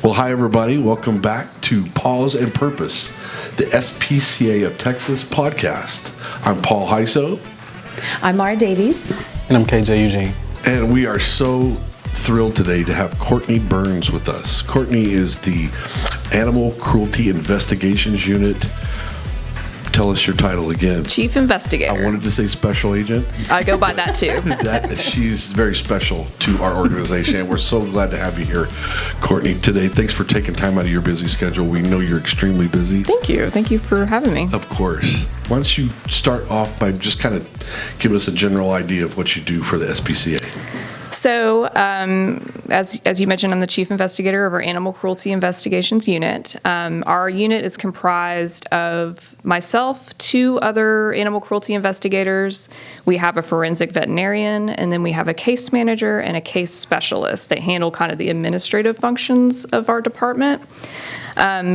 Well, hi, everybody. Welcome back to Paws and Purpose, the SPCA of Texas podcast. I'm Paul Heiso. I'm Mara Davies. And I'm KJ Eugene. And we are so thrilled today to have Courtney Burns with us. Courtney is the Animal Cruelty Investigations Unit. Tell us your title again. Chief Investigator. I wanted to say Special Agent. I go by that too. She's very special to our organization, and we're so glad to have you here, Courtney, today. Thanks for taking time out of your busy schedule. We know you're extremely busy. Thank you. Thank you for having me. Of course. Why don't you start off by just kind of give us a general idea of what you do for the SPCA? So, as you mentioned, I'm the Chief Investigator of our Animal Cruelty Investigations Unit. Our unit is comprised of myself, 2 other animal cruelty investigators. We have a forensic veterinarian, and then we have a case manager and a case specialist that handle kind of the administrative functions of our department.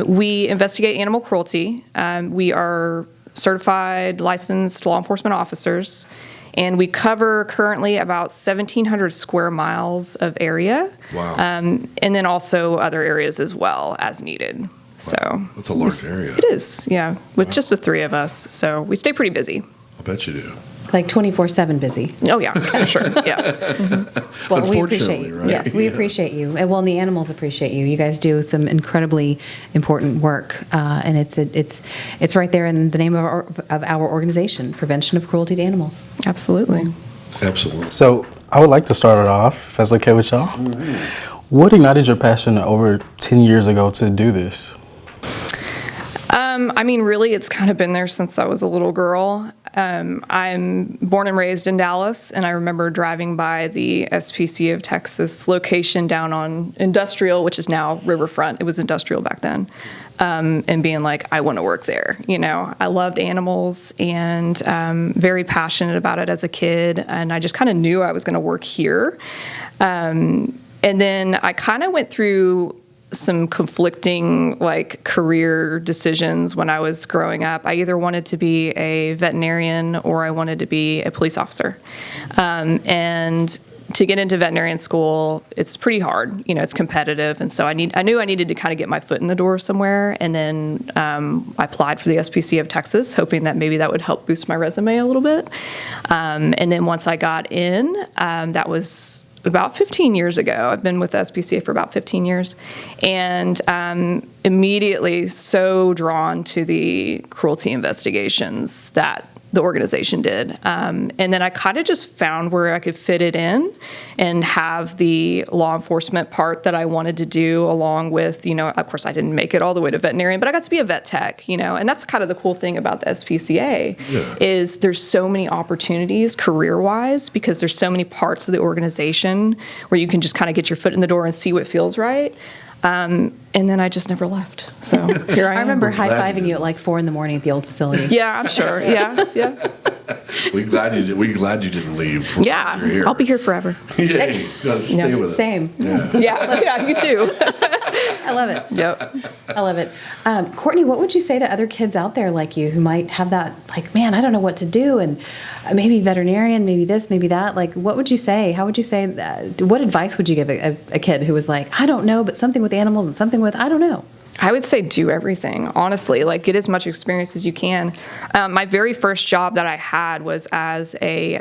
We investigate animal cruelty. We are certified, licensed law enforcement officers. And we cover currently about 1,700 square miles of area. Wow. And then also other areas as well as needed. Wow. So that's a large area. It is, yeah, with just the 3 of us. So we stay pretty busy. I bet you do. Like 24/7 busy. Oh, yeah, sure, yeah. Mm-hmm. Well, we appreciate you. Right? Yes, we appreciate you. And well, and the animals appreciate you. You guys do some incredibly important work, and it's right there in the name of our organization, Prevention of Cruelty to Animals. Absolutely. Absolutely. So I would like to start it off, if that's okay with y'all. Mm-hmm. What ignited your passion over 10 years ago to do this? I mean, really, it's kind of been there since I was a little girl. I'm born and raised in Dallas, and I remember driving by the SPCA of Texas location down on Industrial, which is now Riverfront. It was Industrial back then, and being like, I want to work there. You know, I loved animals and very passionate about it as a kid, and I just kind of knew I was going to work here. And then I kind of went through some conflicting career decisions when I was growing up. I either wanted to be a veterinarian or I wanted to be a police officer. And to get into veterinarian school, it's pretty hard. You know, it's competitive. And so I knew I needed to kind of get my foot in the door somewhere. And then I applied for the SPCA of Texas, hoping that maybe that would help boost my resume a little bit. And then once I got in, that was about 15 years ago. I've been with the SPCA for about 15 years, and immediately so drawn to the cruelty investigations that the organization did. And then I kind of just found where I could fit it in and have the law enforcement part that I wanted to do along with, you know, of course I didn't make it all the way to veterinarian, but I got to be a vet tech, you know, and that's kind of the cool thing about the SPCA is there's so many opportunities career-wise because there's so many parts of the organization where you can just kind of get your foot in the door and see what feels right. And then I just never left. So here I am. I remember high-fiving you at like 4 a.m. at the old facility. Yeah, I'm sure. Yeah. We're glad you didn't leave. Yeah, You're here. I'll be here forever. Yeah, stay with us. Same. Yeah, you too. I love it. Yep. I love it. Courtney, what would you say to other kids out there like you who might have that, like, man, I don't know what to do, and maybe veterinarian, maybe this, maybe that? Like, what would you say? How would you say that? What advice would you give a kid who was like, I don't know, but something with animals and something with, I don't know? I would say do everything, honestly. Like, get as much experience as you can. My very first job that I had was as a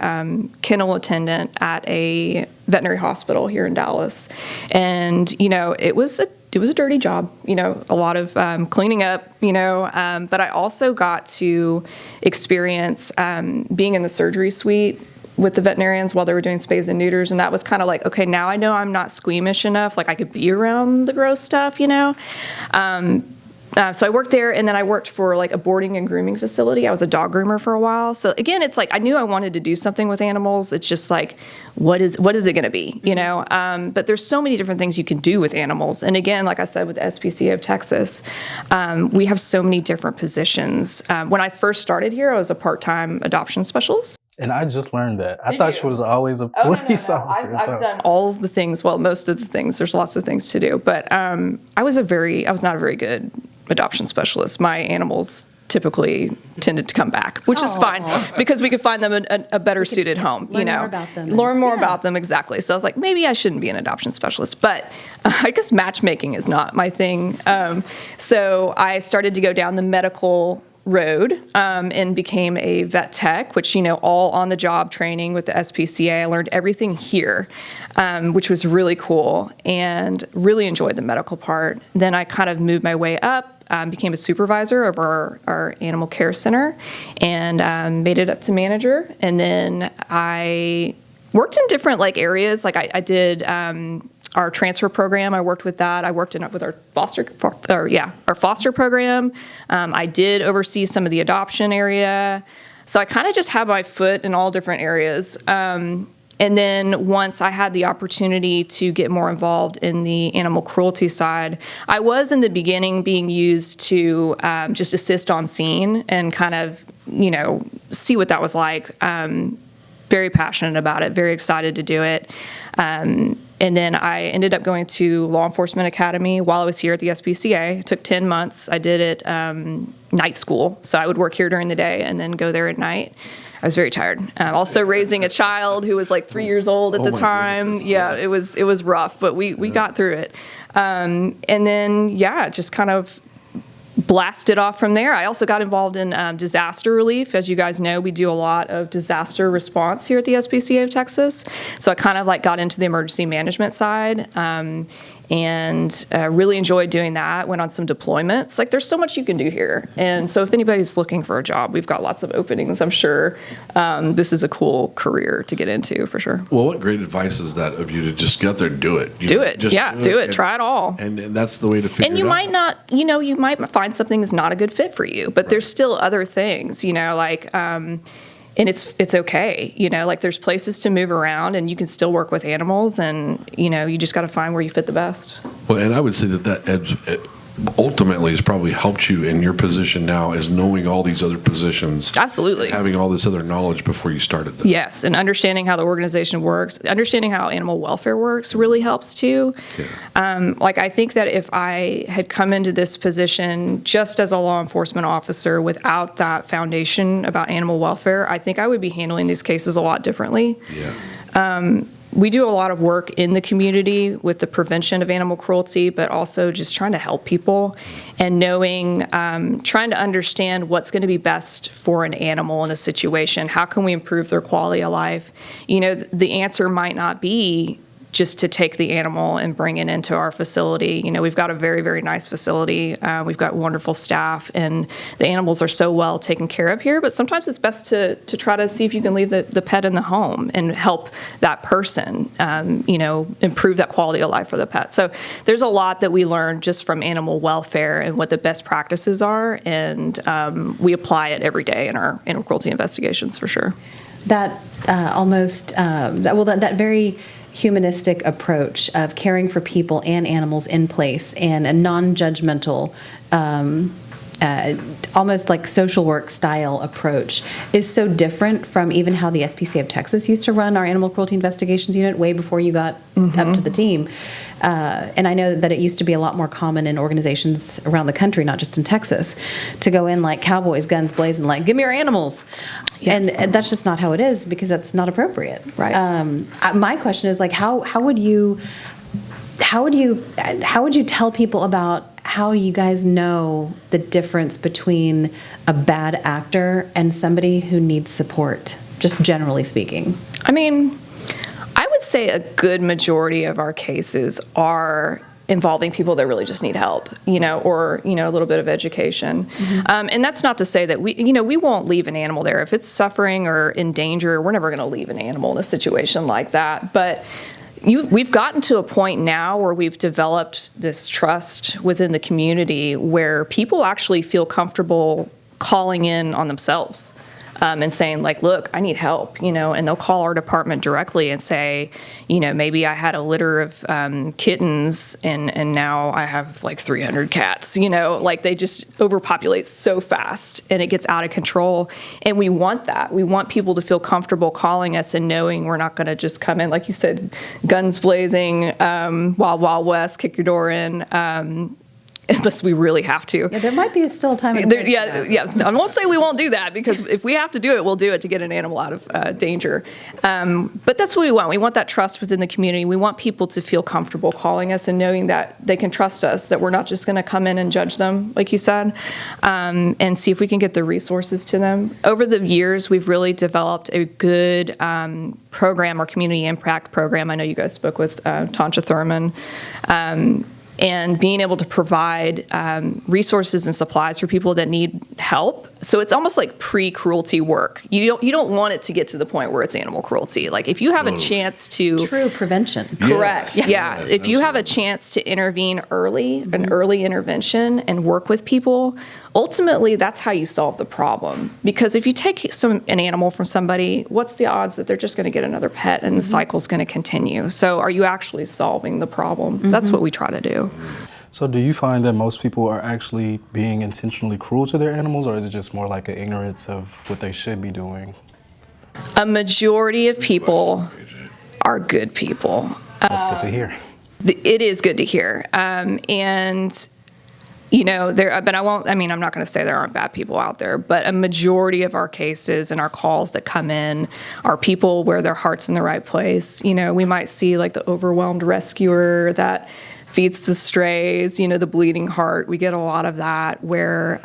kennel attendant at a veterinary hospital here in Dallas. And, you know, it was a dirty job, you know, a lot of cleaning up, you know, but I also got to experience being in the surgery suite with the veterinarians while they were doing spays and neuters, and that was kind of like, okay, now I know I'm not squeamish enough, like I could be around the gross stuff, you know. So I worked there, and then I worked for like a boarding and grooming facility. I was a dog groomer for a while. So again, it's like I knew I wanted to do something with animals. It's just like, what is it going to be, you know? But there's so many different things you can do with animals. And again, like I said, with the SPCA of Texas, we have so many different positions. When I first started here, I was a part-time adoption specialist. And I just learned that. I thought she was always a police officer. I've done all of the things. Well, most of the things. There's lots of things to do. But I was not a very good adoption specialist. My animals typically tended to come back, which is fine because we could find them a better suited home. Learn more about them. Learn more about them, exactly. So I was like, maybe I shouldn't be an adoption specialist, but I guess matchmaking is not my thing. So I started to go down the medical road and became a vet tech, which, all on the job training with the SPCA. I learned everything here, which was really cool and really enjoyed the medical part. Then I kind of moved my way up. Became a supervisor of our animal care center and made it up to manager. And then I worked in different areas. I did our transfer program. I worked with that. I worked with our foster program. I did oversee some of the adoption area. So I kind of just had my foot in all different areas. And then once I had the opportunity to get more involved in the animal cruelty side, I was in the beginning being used to just assist on scene and kind of, see what that was like. Very passionate about it, very excited to do it. And then I ended up going to Law Enforcement Academy while I was here at the SPCA. It took 10 months. I did it night school. So I would work here during the day and then go there at night. I was very tired. Also raising a child who was 3 years old at the time. Goodness. Yeah, it was rough, but we got through it. And then, just kind of blasted off from there. I also got involved in disaster relief. As you guys know, we do a lot of disaster response here at the SPCA of Texas. So I kind of got into the emergency management side. And really enjoyed doing that. Went on some deployments. There's so much you can do here. And so if anybody's looking for a job, we've got lots of openings. I'm sure this is a cool career to get into for sure. Well, what great advice is that of you to just get out there and do it? Do it. Do it. Try it all. And that's the way to figure it out. And you might not, you might find something that's not a good fit for you, but there's still other things, and it's okay, there's places to move around and you can still work with animals and, you just got to find where you fit the best. Well, and I would say that ultimately has probably helped you in your position now as knowing all these other positions. Absolutely. Having all this other knowledge before you started them. Yes, and understanding how the organization works, understanding how animal welfare works really helps too. Yeah. I think that if I had come into this position just as a law enforcement officer without that foundation about animal welfare, I think I would be handling these cases a lot differently. Yeah. We do a lot of work in the community with the prevention of animal cruelty, but also just trying to help people and trying to understand what's going to be best for an animal in a situation. How can we improve their quality of life? The answer might not be just to take the animal and bring it into our facility. We've got a very, very nice facility. We've got wonderful staff, and the animals are so well taken care of here. But sometimes it's best to try to see if you can leave the pet in the home and help that person, improve that quality of life for the pet. So there's a lot that we learn just from animal welfare and what the best practices are, and we apply it every day in our animal cruelty investigations for sure. That that very humanistic approach of caring for people and animals in place and a non-judgmental, almost like social work style approach is so different from even how the SPCA of Texas used to run our animal cruelty investigations unit way before you got up to the team. And I know that it used to be a lot more common in organizations around the country, not just in Texas, to go in like cowboys, guns blazing, give me your animals. Yeah. And that's just not how it is, because that's not appropriate. Right. My question is how would you tell people about how you guys know the difference between a bad actor and somebody who needs support, just generally speaking? I would say a good majority of our cases are involving people that really just need help, or a little bit of education. Mm-hmm. And that's not to say that we won't leave an animal there. If it's suffering or in danger, we're never going to leave an animal in a situation like that. But we've gotten to a point now where we've developed this trust within the community where people actually feel comfortable calling in on themselves. And saying look, I need help, and they'll call our department directly and say, maybe I had a litter of kittens and now I have 300 cats, they just overpopulate so fast and it gets out of control. And we want that. We want people to feel comfortable calling us and knowing we're not going to just come in, like you said, guns blazing, Wild Wild West, kick your door in. unless we really have to. Yeah, there might be still a time and place for that. Yeah. I won't say we won't do that, because if we have to do it, we'll do it to get an animal out of danger. But that's what we want. We want that trust within the community. We want people to feel comfortable calling us and knowing that they can trust us, that we're not just going to come in and judge them, like you said, and see if we can get the resources to them. Over the years, we've really developed a good program, or community impact program. I know you guys spoke with Tancha Thurman. And being able to provide resources and supplies for people that need help. So it's almost like pre-cruelty work. You don't want it to get to the point where it's animal cruelty. Like, if you have a chance to... True prevention. Correct. Yes, Yeah. yes, If you have a chance to intervene early, an early intervention, and work with people, ultimately that's how you solve the problem. Because if you take an animal from somebody, what's the odds that they're just going to get another pet and the cycle's going to continue? So are you actually solving the problem? That's what we try to do. So do you find that most people are actually being intentionally cruel to their animals, or is it just more like an ignorance of what they should be doing? A majority of people are good people. That's good to hear. It is good to hear. And, you know, I'm not going to say there aren't bad people out there, but a majority of our cases and our calls that come in are people where their heart's in the right place. You know, we might see like the overwhelmed rescuer that feeds the strays, you know, the bleeding heart. We get a lot of that where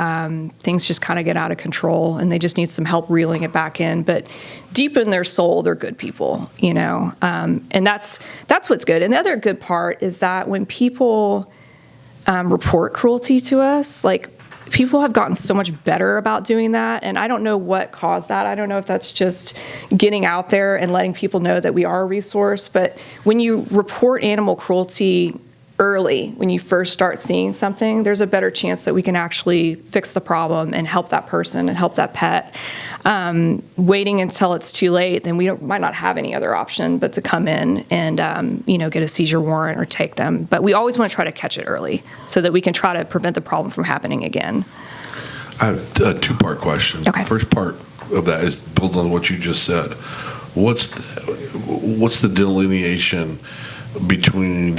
things just kind of get out of control and they just need some help reeling it back in. But deep in their soul, they're good people, you know, and that's what's good. And the other good part is that when people report cruelty to us, like, people have gotten so much better about doing that, and I don't know what caused that. I don't know if that's just getting out there and letting people know that we are a resource, but when you report animal cruelty early, when you first start seeing something, there's a better chance that we can actually fix the problem and help that person and help that pet. Waiting until it's too late, then we might not have any other option but to come in and get a seizure warrant or take them. But we always want to try to catch it early so that we can try to prevent the problem from happening again. I have a two-part question. Okay. First part of that is builds on what you just said. What's the delineation between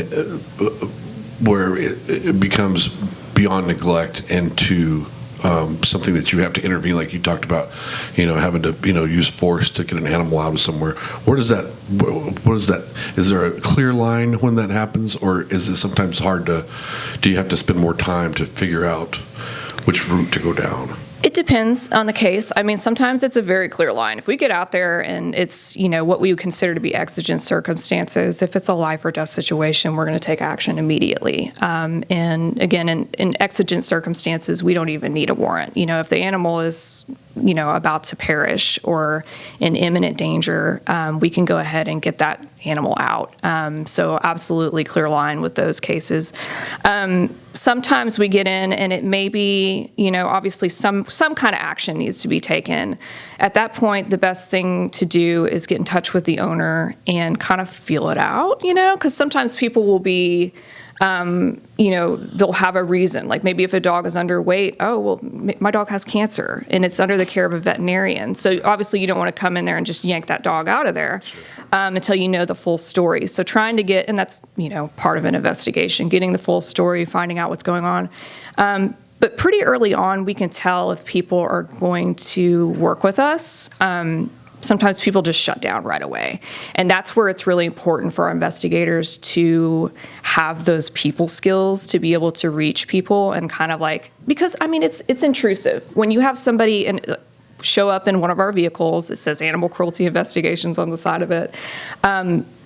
where it becomes beyond neglect and to something that you have to intervene, like you talked about, having to, use force to get an animal out of somewhere? What is that? Is there a clear line when that happens, or is it sometimes hard do you have to spend more time to figure out which route to go down? It depends on the case. I mean, sometimes it's a very clear line. If we get out there and it's, what we would consider to be exigent circumstances, if it's a life or death situation, we're going to take action immediately. And again, in exigent circumstances, we don't even need a warrant. If the animal is, about to perish or in imminent danger, we can go ahead and get that animal out. So absolutely clear line with those cases. Sometimes we get in and it may be, obviously some kind of action needs to be taken. At that point, the best thing to do is get in touch with the owner and kind of feel it out, because sometimes people will be, they'll have a reason. Like maybe if a dog is underweight, oh, well, my dog has cancer and it's under the care of a veterinarian. So obviously you don't want to come in there and just yank that dog out of there until you know the full story. So trying to get, and that's, part of an investigation, getting the full story, finding out what's going on. But pretty early on, we can tell if people are going to work with us. Sometimes people just shut down right away. And that's where it's really important for our investigators to have those people skills to be able to reach people and kind of because it's intrusive. When you have somebody show up in one of our vehicles, it says animal cruelty investigations on the side of it,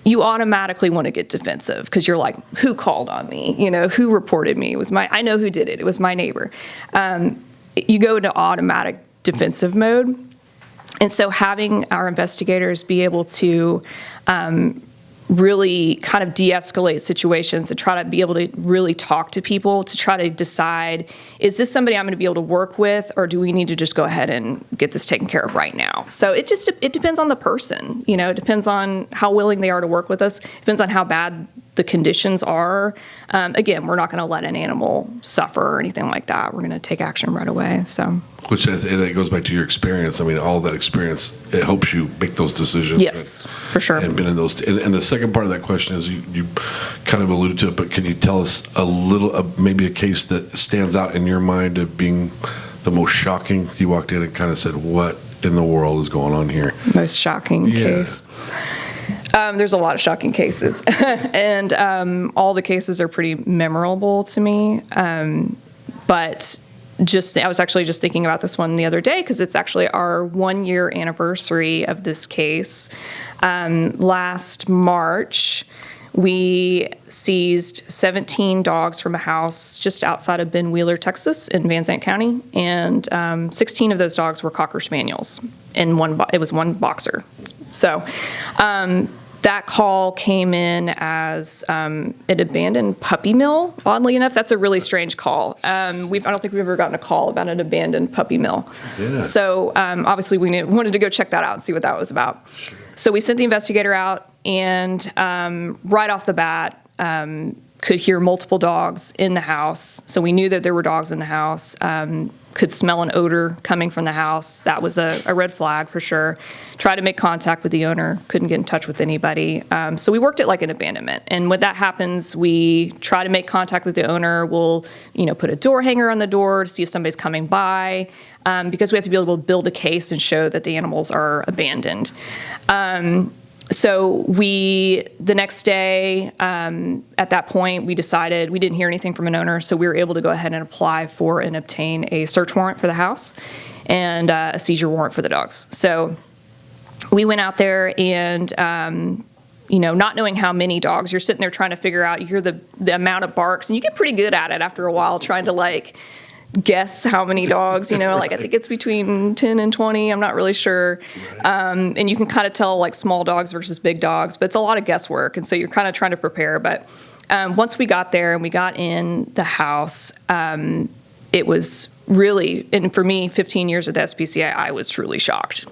you automatically want to get defensive because you're like, who called on me? Who reported me? I know who did it. It was my neighbor. You go into automatic defensive mode. And so having our investigators be able to really kind of de-escalate situations and try to be able to really talk to people to try to decide, is this somebody I'm going to be able to work with, or do we need to just go ahead and get this taken care of right now? So it depends on the person. It depends on how willing they are to work with us. It depends on how bad the conditions are, again, we're not going to let an animal suffer or anything like that. We're going to take action right away. So, Which and it goes back to your experience. I mean, all that experience, it helps you make those decisions. yes, for sure. And been in those. And the second part of that question is you kind of alluded to it, but can you tell us a little, maybe a case that stands out in your mind of being the most shocking? You walked in and kind of said, "What in the world is going on here?" Most shocking case. There's a lot of shocking cases, and all the cases are pretty memorable to me. But I was actually just thinking about this one the other day because it's actually our 1-year anniversary of this case. Last March, we seized 17 dogs from a house just outside of Ben Wheeler, Texas, in Van Zandt County, and 16 of those dogs were Cocker Spaniels, and it was one boxer. So that call came in as an abandoned puppy mill. Oddly enough, that's a really strange call. I don't think we've ever gotten a call about an abandoned puppy mill. Yeah. So obviously we wanted to go check that out and see what that was about. So we sent the investigator out, and right off the bat, could hear multiple dogs in the house. So we knew that there were dogs in the house. Could smell an odor coming from the house. That was a red flag for sure. Tried to make contact with the owner. Couldn't get in touch with anybody. So we worked it like an abandonment. And when that happens, we try to make contact with the owner. We'll, put a door hanger on the door to see if somebody's coming by, because we have to be able to build a case and show that the animals are abandoned. So the next day, at that point, we decided we didn't hear anything from an owner, so we were able to go ahead and apply for and obtain a search warrant for the house and a seizure warrant for the dogs. So we went out there and, not knowing how many dogs, you're sitting there trying to figure out, you hear the amount of barks, and you get pretty good at it after a while trying to guess how many dogs, I think it's between 10 and 20. I'm not really sure. And you can kind of tell small dogs versus big dogs, but it's a lot of guesswork. And so you're kind of trying to prepare. But once we got there and we got in the house, it was really, and for me, 15 years at the SPCA, I was truly shocked.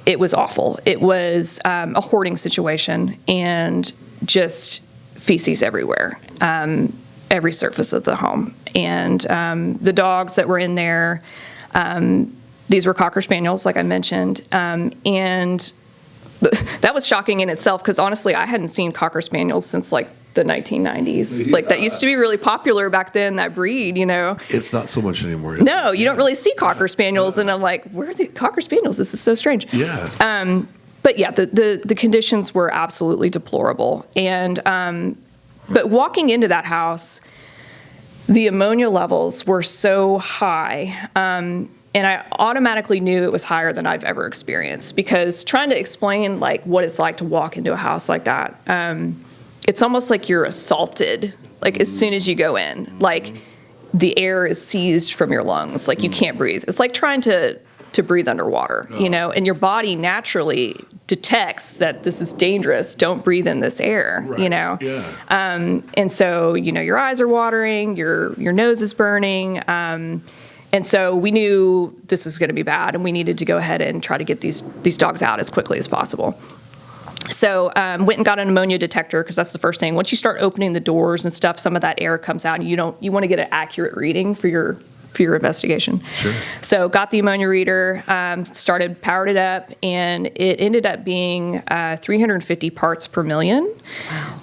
It was awful. It was a hoarding situation and just feces everywhere. Every surface of the home. And the dogs that were in there, these were Cocker Spaniels, like I mentioned. And that was shocking in itself because honestly, I hadn't seen Cocker Spaniels since the 1990s. Yeah. That used to be really popular back then, that breed, It's not so much anymore. No, you don't really see Cocker Spaniels. And I'm like, where are the Cocker Spaniels? This is so strange. Yeah. But yeah, the conditions were absolutely deplorable. And but walking into that house, the ammonia levels were so high, and I automatically knew it was higher than I've ever experienced because trying to explain what it's like to walk into a house like that, it's almost like you're assaulted as soon as you go in. The air is seized from your lungs, you can't breathe. It's like trying to breathe underwater, and your body naturally detects that this is dangerous. Don't breathe in this air, Right. Yeah. And so, your eyes are watering, your nose is burning. And so we knew this was going to be bad and we needed to go ahead and try to get these dogs out as quickly as possible. So went and got an ammonia detector because that's the first thing. Once you start opening the doors and stuff, some of that air comes out and you want to get an accurate reading for your investigation. Sure. So got the ammonia reader, powered it up, and it ended up being 350 parts per million,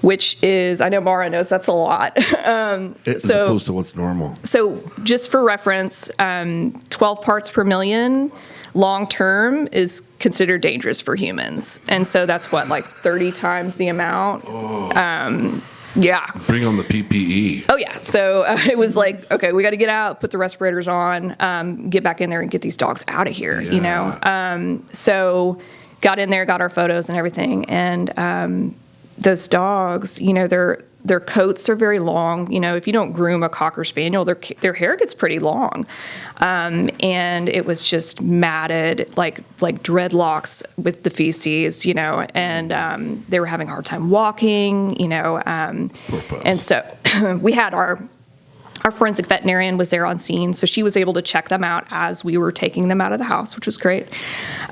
which is, I know Mara knows that's a lot. As opposed to what's normal. So just for reference, 12 parts per million long term is considered dangerous for humans. And so that's 30 times the amount. Yeah. Bring on the PPE. Oh, yeah. So it was okay, we got to get out, put the respirators on, get back in there and get these dogs out of here, So got in there, got our photos and everything. And those dogs, their coats are very long. If you don't groom a Cocker Spaniel, their hair gets pretty long. And it was just matted, like dreadlocks with the feces, and they were having a hard time walking, and so we had our Our forensic veterinarian was there on scene, so she was able to check them out as we were taking them out of the house, which was great,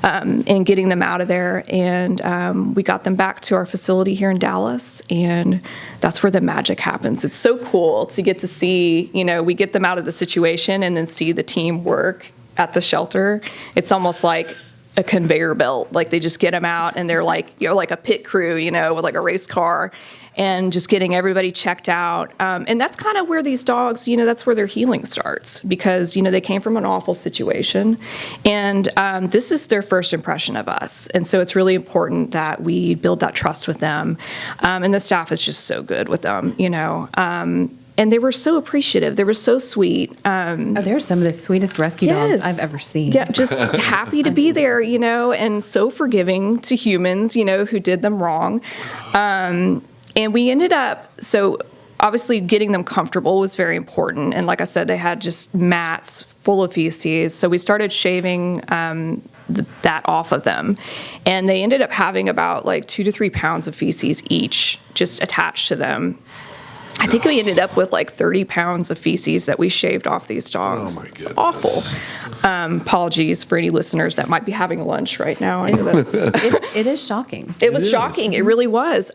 and getting them out of there. And we got them back to our facility here in Dallas, and that's where the magic happens. It's so cool to get to see, we get them out of the situation and then see the team work at the shelter. It's almost like a conveyor belt. Like they just get them out and they're like, like a pit crew, with like a race car, and just getting everybody checked out. And that's kind of where these dogs, that's where their healing starts, because, they came from an awful situation. And this is their first impression of us. And so it's really important that we build that trust with them. And the staff is just so good with them, and they were so appreciative. They were so sweet. They're some of the sweetest rescue dogs Yes. I've ever seen. Yeah, just happy to be there, and so forgiving to humans, who did them wrong. And we ended up, so obviously getting them comfortable was very important. And like I said, they had just mats full of feces. So we started shaving that off of them. And they ended up having about like 2 to 3 pounds of feces each just attached to them. I think we ended up with like 30 pounds of feces that we shaved off these dogs. Oh my goodness. It's awful. Apologies for any listeners that might be having lunch right now. I know It is shocking. it was shocking. It really was.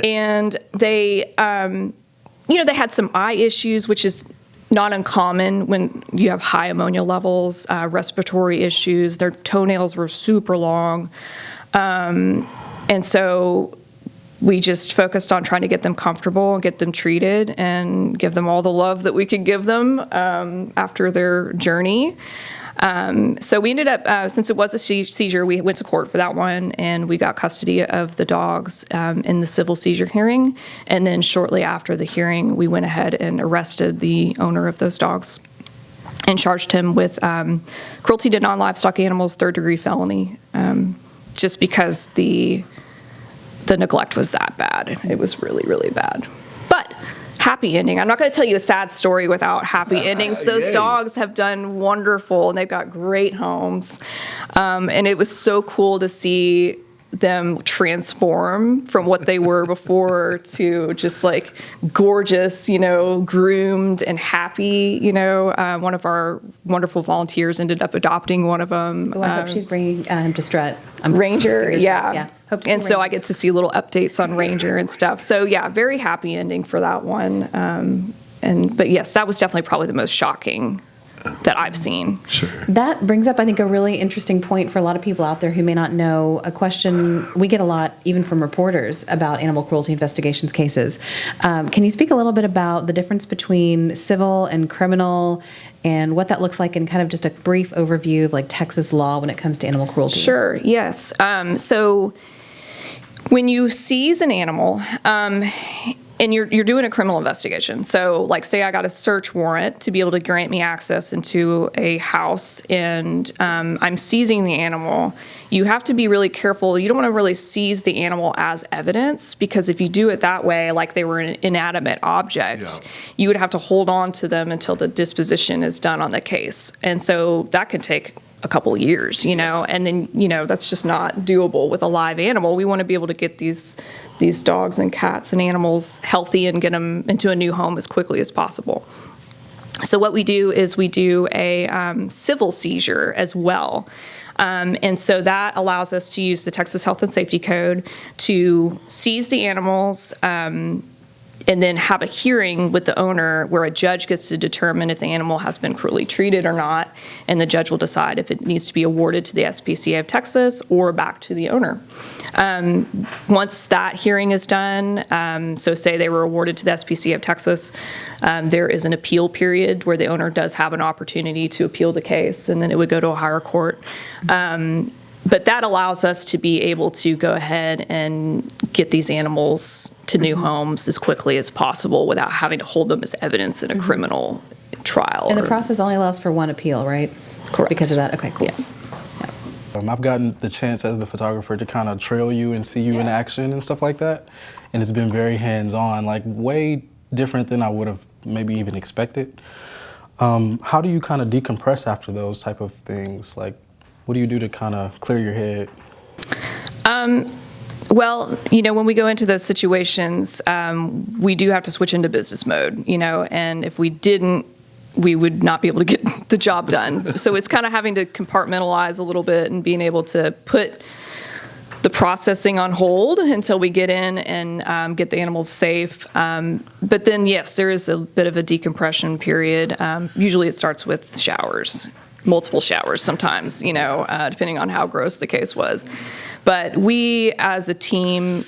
And they, they had some eye issues, which is not uncommon when you have high ammonia levels, respiratory issues. Their toenails were super long. And so we just focused on trying to get them comfortable and get them treated and give them all the love that we could give them after their journey. So we ended up, since it was a seizure, we went to court for that one, and we got custody of the dogs in the civil seizure hearing. And then shortly after the hearing, we went ahead and arrested the owner of those dogs and charged him with cruelty to non-livestock animals, third-degree felony, just because the neglect was that bad. It was really, really bad. But happy ending. I'm not going to tell you a sad story without happy endings. Those Yay. dogs have done wonderful, and they've got great homes. And it was so cool to see them transform from what they were before to just like gorgeous, groomed and happy. One of our wonderful volunteers ended up adopting one of them. Oh, I hope she's bringing him to strut. Ranger, yeah. Hope to And see so I Ranger. get to see little updates on Ranger and stuff. So yeah, very happy ending for that one. But yes, that was definitely probably the most shocking that I've seen. Sure. That brings up, I think, a really interesting point for a lot of people out there who may not know. A question we get a lot, even from reporters, about animal cruelty investigations cases. Can you speak a little bit about the difference between civil and criminal, and what that looks like in kind of just a brief overview of like Texas law when it comes to animal cruelty? Sure, yes. So when you seize an animal, and you're doing a criminal investigation. So like say I got a search warrant to be able to grant me access into a house, and I'm seizing the animal, you have to be really careful. You don't want to really seize the animal as evidence, because if you do it that way, like they were an inanimate object, Yeah. you would have to hold on to them until the disposition is done on the case. And so that could take a couple of years, and then, that's just not doable with a live animal. We want to be able to get these dogs and cats and animals healthy and get them into a new home as quickly as possible. So what we do is we do a civil seizure as well. And so that allows us to use the Texas Health and Safety Code to seize the animals, and then have a hearing with the owner where a judge gets to determine if the animal has been cruelly treated or not, and the judge will decide if it needs to be awarded to the SPCA of Texas or back to the owner. Once that hearing is done, so say they were awarded to the SPCA of Texas, there is an appeal period where the owner does have an opportunity to appeal the case, and then it would go to a higher court. But that allows us to be able to go ahead and get these animals to new homes as quickly as possible without having to hold them as evidence in a criminal trial. And the process only allows for one appeal, right? Correct. Because of that? Okay, cool. Yeah. I've gotten the chance as the photographer to kind of trail you and see you in action and stuff like that. And it's been very hands-on, like way different than I would have maybe even expected. How do you kind of decompress after those type of things? Like, what do you do to kind of clear your head? Well, when we go into those situations, we do have to switch into business mode, and if we didn't, we would not be able to get the job done. So it's kind of having to compartmentalize a little bit and being able to put the processing on hold until we get in and get the animals safe. But then, yes, there is a bit of a decompression period. Usually it starts with showers, multiple showers sometimes, depending on how gross the case was. But we, as a team,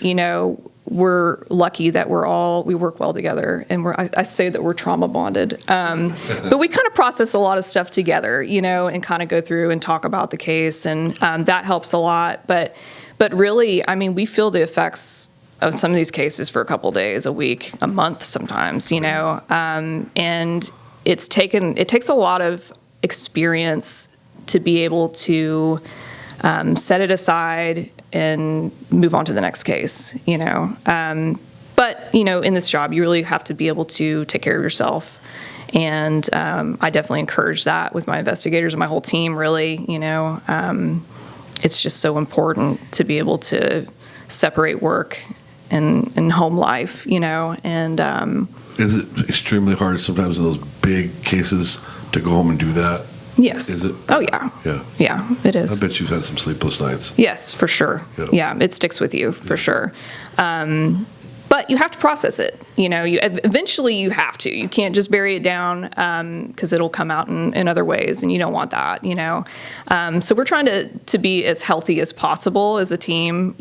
we're lucky that we work well together, and I say that we're trauma bonded. But we kind of process a lot of stuff together, and kind of go through and talk about the case, and that helps a lot. But really, we feel the effects of some of these cases for a couple days, a week, a month sometimes, and it takes a lot of experience to be able to set it aside and move on to the next case, But, in this job, you really have to be able to take care of yourself. And I definitely encourage that with my investigators and my whole team, really, It's just so important to be able to separate work and home life, and Is it extremely hard sometimes in those big cases to go home and do that? yes. Is it? Oh, yeah. Yeah. Yeah, it is. I bet you've had some sleepless nights. Yes, for sure. Yeah. It sticks with you for sure. But you have to process it. Eventually you have to. You can't just bury it down because it'll come out in other ways, and you don't want that. So we're trying to be as healthy as possible as a team.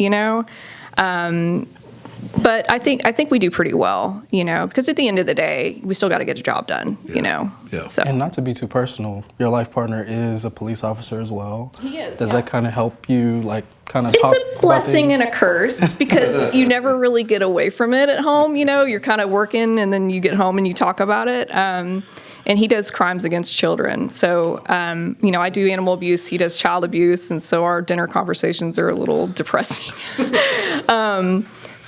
But I think we do pretty well. Because at the end of the day, we still got to get the job done. Yeah. So. And not to be too personal, your life partner is a police officer as well. He is. Does yeah. that kind of help you, kind of It's talk a blessing about and a curse because you never really get away from it at home. You're kind of working and then you get home and you talk about it. And he does crimes against children. So, I do animal abuse. He does child abuse. And so our dinner conversations are a little depressing.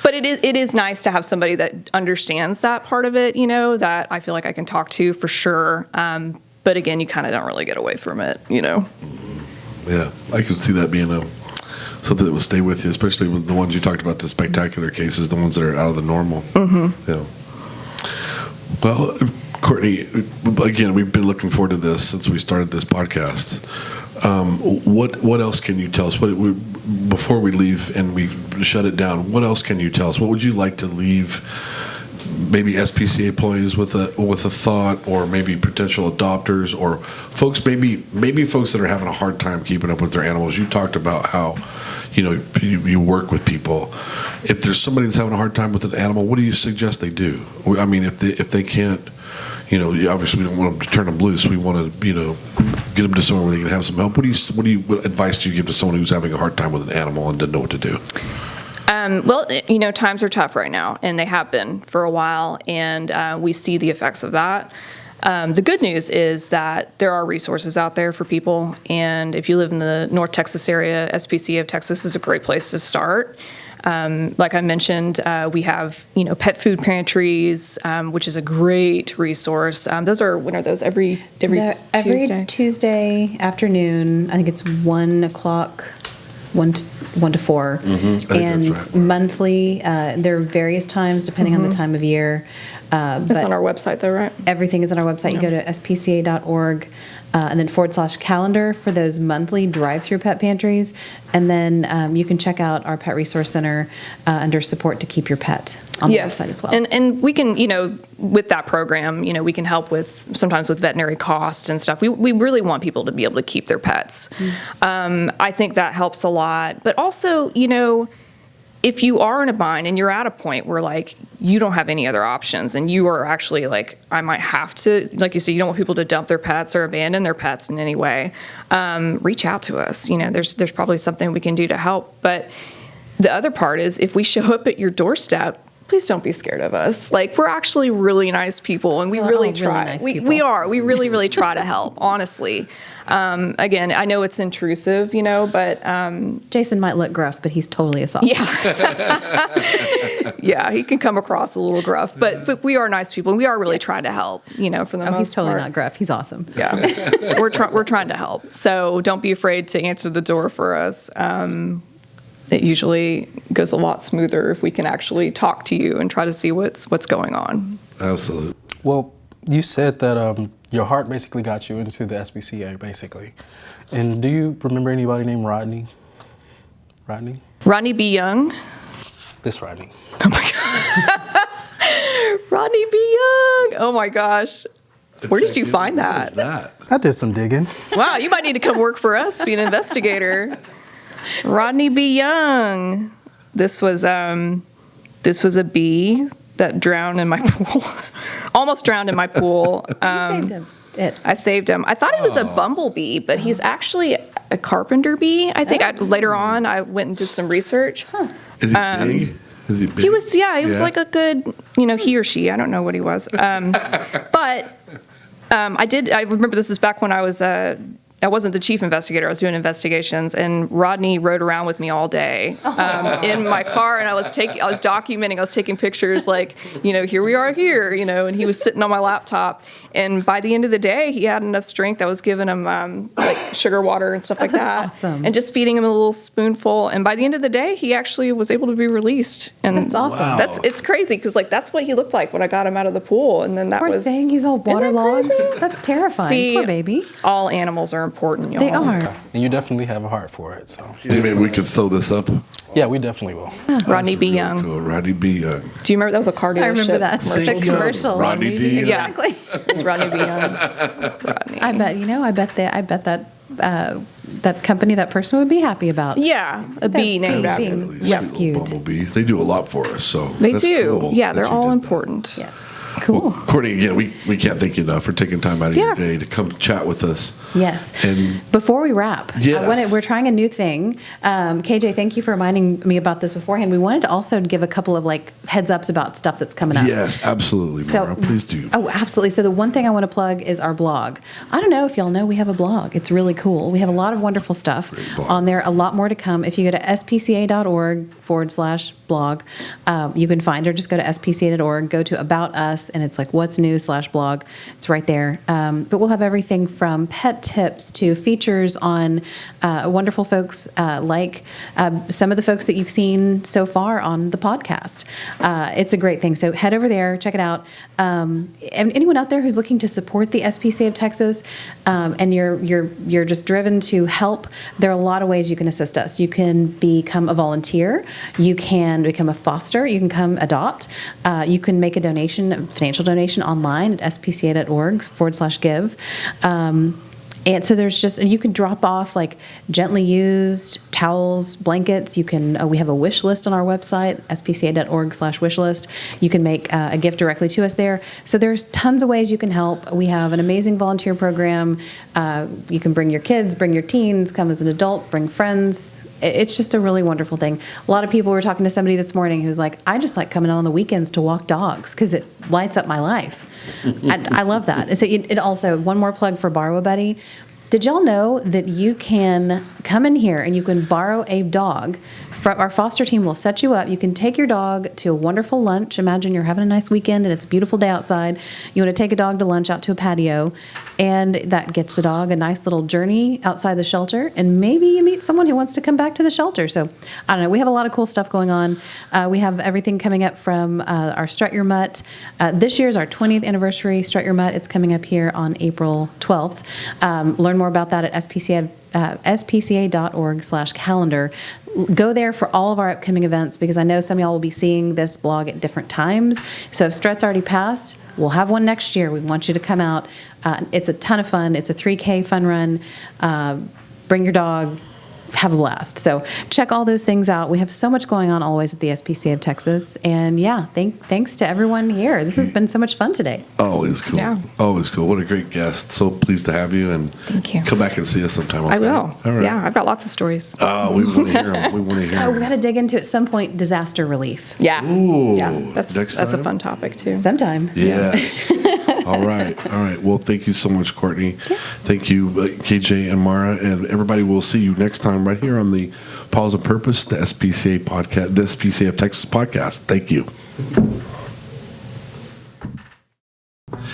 But it is nice to have somebody that understands that part of it, that I feel like I can talk to for sure. But again, you kind of don't really get away from it, Yeah, I could see that being something that would stay with you, especially with the ones you talked about, the spectacular cases, the ones that are out of the normal. Mm-hmm. Yeah. Well, Courtney, again, we've been looking forward to this since we started this podcast. What else can you tell us? Before we leave and we shut it down, what else can you tell us? What would you like to leave maybe SPCA employees with a thought, or maybe potential adopters, or folks, maybe folks that are having a hard time keeping up with their animals? You talked about how you work with people. If there's somebody that's having a hard time with an animal, what do you suggest they do? If they can't, obviously we don't want them to turn them loose. We want to, get them to somewhere where they can have some help. What advice do you give to someone who's having a hard time with an animal and doesn't know what to do? Well, times are tough right now, and they have been for a while, and we see the effects of that. The good news is that there are resources out there for people, and if you live in the North Texas area, SPCA of Texas is a great place to start. Like I mentioned, we have, pet food pantries, which is a great resource. When are those? Every Tuesday? Every Tuesday afternoon. I think it's 1 o'clock, 1 to 4. Mm-hmm. And That's right. monthly, there are various times depending on the time of year. That's on our website though, right? Everything is on our website. You go to spca.org and then /calendar for those monthly drive-through pet pantries. And then you can check out our Pet Resource Center under support to keep your pet on the website as well. And we can, with that program, we can help sometimes with veterinary costs and stuff. We really want people to be able to keep their pets. I think that helps a lot. But also, if you are in a bind and you're at a point where you don't have any other options and you are actually I might have to, like you said, you don't want people to dump their pets or abandon their pets in any way, reach out to us. There's probably something we can do to help. But the other part is if we show up at your doorstep, please don't be scared of us. We're actually really nice people, and we really try. Really nice we are. We really, really try to help, honestly. Again, I know it's intrusive, but... Jason might look gruff, but he's totally a soft. Yeah. Yeah, he can come across a little gruff, but we are nice people, and we are really trying to help, for the most part. He's totally not gruff. He's awesome. Yeah. We're trying to help. So don't be afraid to answer the door for us. it usually goes a lot smoother if we can actually talk to you and try to see what's going on. Absolutely. Well, you said that your heart basically got you into the SPCA, basically. And do you remember anybody named Rodney? Rodney? Rodney B. Young. This Rodney. Oh my God. Rodney B. Young. Oh my gosh. Where did you find What is that? I did some digging. Wow, you might need to come work for us, be an investigator. Rodney B. Young. This was a bee that drowned in my pool. Almost drowned in my pool. You saved him. I saved him. I thought he was a bumblebee, but he's actually a carpenter bee. I think later on I went and did some research. Is he big? Is he big? He was, he was like a good, he or she. I don't know what he was. But I remember this is back when I wasn't the chief investigator. I was doing investigations, and Rodney rode around with me all day in my car, and I was documenting, I was taking pictures, like, here we are here, and he was sitting on my laptop. And by the end of the day, he had enough strength. I was giving him like sugar water and stuff like that, awesome. and just feeding him a little spoonful. And by the end of the day, he actually was able to be released. And That's awesome. Wow. it's crazy because that's what he looked like when I got him out of the pool, and then that Poor was thing, he's all Isn't that waterlogged. crazy? That's terrifying. See, Poor baby. all animals are important, y'all. They are. And you definitely have a heart for it. So Maybe we could throw this up. yeah, we definitely will. Rodney B. Really Young. cool. Rodney B. Young. Do you remember that was a car dealership? I remember that. commercial? The commercial. Rodney D. Yeah. Exactly. It was Rodney B. Young. Rodney. I bet that company, that person would be happy about. Yeah, a bee named after being them. Sweet rescued. little bumblebees. They do a lot for us. So They that's do. cool Yeah, that they're you all did that. important. Yes. Cool. Well, Courtney, again, we can't thank you enough for taking time out of your Yeah. day to come chat with us. Yes. And Before we wrap, Yes. we're trying a new thing. KJ, thank you for reminding me about this beforehand. We wanted to also give a couple of heads ups about stuff that's coming up. yes, absolutely, Mara. Please do. Oh, absolutely. So the one thing I want to plug is our blog. I don't know if y'all know we have a blog. It's really cool. We have a lot of wonderful stuff Great blog. on there. A lot more to come. If you go to spca.org/blog, you can find it. Just go to spca.org, go to About Us, and it's like What's New/blog. It's right there. But we'll have everything from pet tips to features on wonderful folks like some of the folks that you've seen so far on the podcast. It's a great thing. So head over there, check it out. And anyone out there who's looking to support the SPCA of Texas, and you're just driven to help, there are a lot of ways you can assist us. You can become a volunteer. You can become a foster. You can come adopt. You can make a donation, a financial donation online at spca.org/give. And so you can drop off gently used towels, blankets. You can, we have a wish list on our website, spca.org/wish list. You can make a gift directly to us there. So there's tons of ways you can help. We have an amazing volunteer program. You can bring your kids, bring your teens, come as an adult, bring friends. It's just a really wonderful thing. A lot of people were talking to somebody this morning who's like, I just like coming out on the weekends to walk dogs because it lights up my life. I love that. So it also, one more plug for Borrow a Buddy. Did y'all know that you can come in here and you can borrow a dog? Our foster team will set you up. You can take your dog to a wonderful lunch. Imagine you're having a nice weekend and it's a beautiful day outside. You want to take a dog to lunch out to a patio, and that gets the dog a nice little journey outside the shelter, and maybe you meet someone who wants to come back to the shelter. So, I don't know. We have a lot of cool stuff going on. We have everything coming up from our Strut Your Mutt. This year is our 20th anniversary Strut Your Mutt. It's coming up here on April 12th. Learn more about that at spca.org/calendar. Go there for all of our upcoming events, because I know some of y'all will be seeing this blog at different times. So if Strut's already passed, we'll have one next year. We want you to come out. It's a ton of fun. It's a 3K fun run. Bring your dog. Have a blast. So check all those things out. We have so much going on always at the SPCA of Texas. And yeah, thanks to everyone here. This has been so much fun today. Always cool. Yeah. Always cool. What a great guest. So pleased to have you, and Thank you. come back and see us sometime. I okay? will. All right. Yeah, I've got lots of stories. Oh, we want to hear them. We want to hear Oh, we got them. to dig into at some point disaster relief. Yeah. Ooh, Yeah. That's next a time? fun topic too. Sometime. Yes. All right. All right. Well, thank you so much, Courtney. Thank you, KJ and Mara, and everybody. We'll see you next time right here on the Paws of Purpose, the SPCA podcast, the SPCA of Texas podcast. Thank you.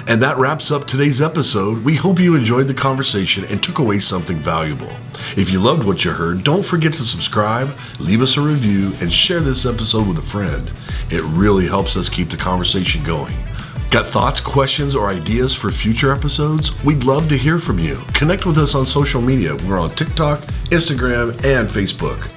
And that wraps up today's episode. We hope you enjoyed the conversation and took away something valuable. If you loved what you heard, don't forget to subscribe, leave us a review, and share this episode with a friend. It really helps us keep the conversation going. Got thoughts, questions, or ideas for future episodes? We'd love to hear from you. Connect with us on social media. We're on TikTok, Instagram, and Facebook.